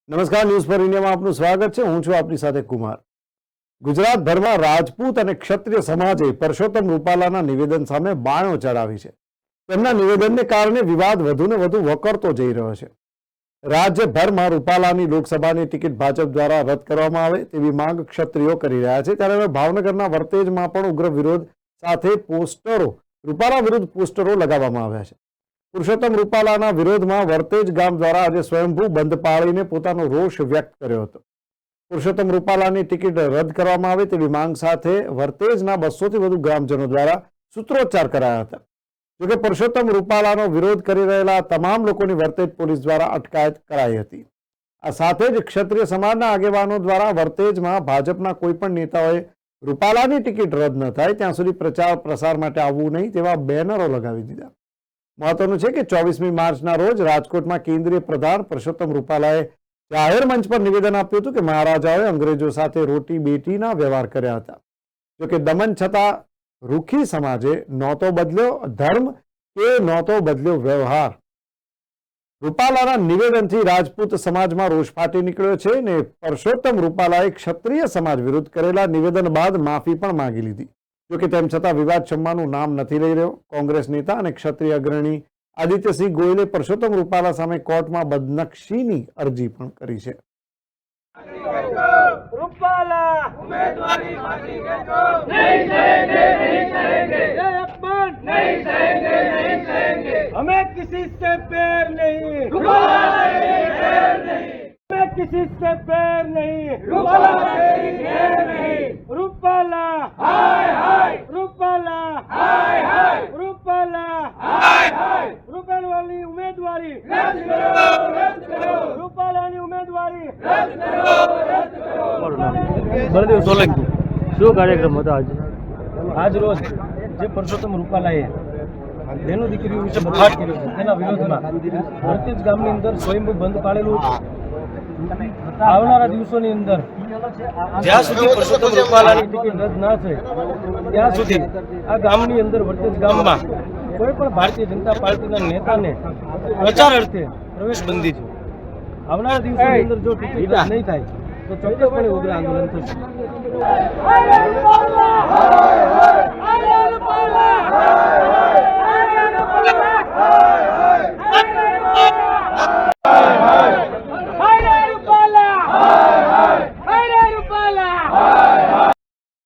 નમસ્કાર, news for ઇન્ડિયામાં આપનું સ્વાગત છે. હું છું આપની સાથે કુમાર. ગુજરાતભરમાં રાજપૂત અને ક્ષત્રિય સમાજે પરસોત્તમ રૂપાલાના નિવેદન સામે બાણો ચડાવી છે. તેમના નિવેદનને કારણે વિવાદ વધુને વધુ વકરતો જઈ રહ્યો છે. રાજ્યભરમાં રૂપાલાની લોકસભાની ટિકિટ ભાજપ દ્વારા રદ કરવામાં આવે તેવી માંગ ક્ષત્રિયો કરી રહ્યા છે. ત્યારે હવે ભાવનગરના વર્તેજમાં પણ ઉગ્ર વિરોધ સાથે રૂપાલા વિરુદ્ધ પોસ્ટરો લગાવવામાં આવ્યા છે. પુરુષોત્તમ રૂપાલાના વિરોધમાં વર્તેજ ગામ દ્વારા આજે સ્વયંભૂ બંધ પાળીને પોતાનો રોષ વ્યક્ત કર્યો હતો. પુરુષોત્તમ રૂપાલાની ટિકિટ રદ કરવામાં આવે તેવી માંગ સાથે વર્તેજના 200થી વધુ ગ્રામજનો દ્વારા સૂત્રોચ્ચાર કરાયા હતા. જોકે પુરુષોત્તમ રૂપાલાનો વિરોધ કરી રહેલા તમામ લોકોની વર્તેજ પોલીસ દ્વારા અટકાયત કરાઈ હતી. આ સાથે જ ક્ષત્રિય સમાજના આગેવાનો દ્વારા વર્તેજમાં ભાજપના કોઈ પણ નેતાઓએ રૂપાલાની ટિકિટ રદ ન થાય ત્યાં સુધી પ્રચાર પ્રસાર માટે આવવું નહીં તેવા બેનરો લગાવી દીધા. મહત્વનું છે કે 24મી માર્ચના રોજ રાજકોટમાં કેન્દ્રીય પ્રધાન પુરુષોત્તમ રૂપાલાએ જાહેર મંચ પર નિવેદન આપ્યું હતું કે મહારાજાઓએ અંગ્રેજો સાથે રોટી બેટીના વ્યવહાર કર્યા હતા. જોકે દમન છતાં રૂખી સમાજે નહોતો બદલ્યો ધર્મ કે નહોતો બદલ્યો વ્યવહાર. રૂપાલાના નિવેદનથી રાજપૂત સમાજમાં રોષ ફાટી નીકળ્યો છે ને પુરુષોત્તમ રૂપાલાએ ક્ષત્રિય સમાજ વિરુદ્ધ કરેલા નિવેદન બાદ માફી પણ માંગી લીધી. જોકે તેમ છતાં વિવાદ શમવાનું નામ નથી લઈ રહ્યો. કોંગ્રેસ નેતા અને ક્ષત્રિય અગ્રણી આદિત્યસિંહ ગોયલે પુરુષોત્તમ રૂપાલા સામે કોર્ટમાં બદનક્ષીની અરજી પણ કરી છે. हमें किसी से पैर नहीं, हमें किसी से पैर नहीं, रूपाला हाय हाय, रूपाला हाय हाय, रूपाला हाय हाय, रूपाला वाली उम्मीदवारी रद्द करो, रूपालाની ઉમેદવારી રદ્દ કરો. બળદેવ સોલંકી શું કાર્યક્રમ હતો આજ રોજ જે પુરુષોત્તમ રૂપાલાએ બેનો દીકરીઓ વિશે બગાડ કર્યો છે તેના વિરોધમાં વર્તેજ ગામની અંદર સ્વયંભૂ બંધ પાડેલું હતું. આવનારા દિવસોની અંદર જ્યાં સુધી પુરુષોત્તમ રૂપાલાની ટિકિટ રદ ના થાય ત્યાં સુધી આ ગામની અંદર વર્તેજ ગામમાં કોઈ પણ ભારતીય જનતા પાર્ટીના નેતાને પ્રચાર અર્થે પ્રવેશ બંધી છે. આવનારા દિવસોની અંદર જો ટિકિટ રદ નહીં થાય તો ચોક્કસપણે ઉગ્ર આંદોલન થશે.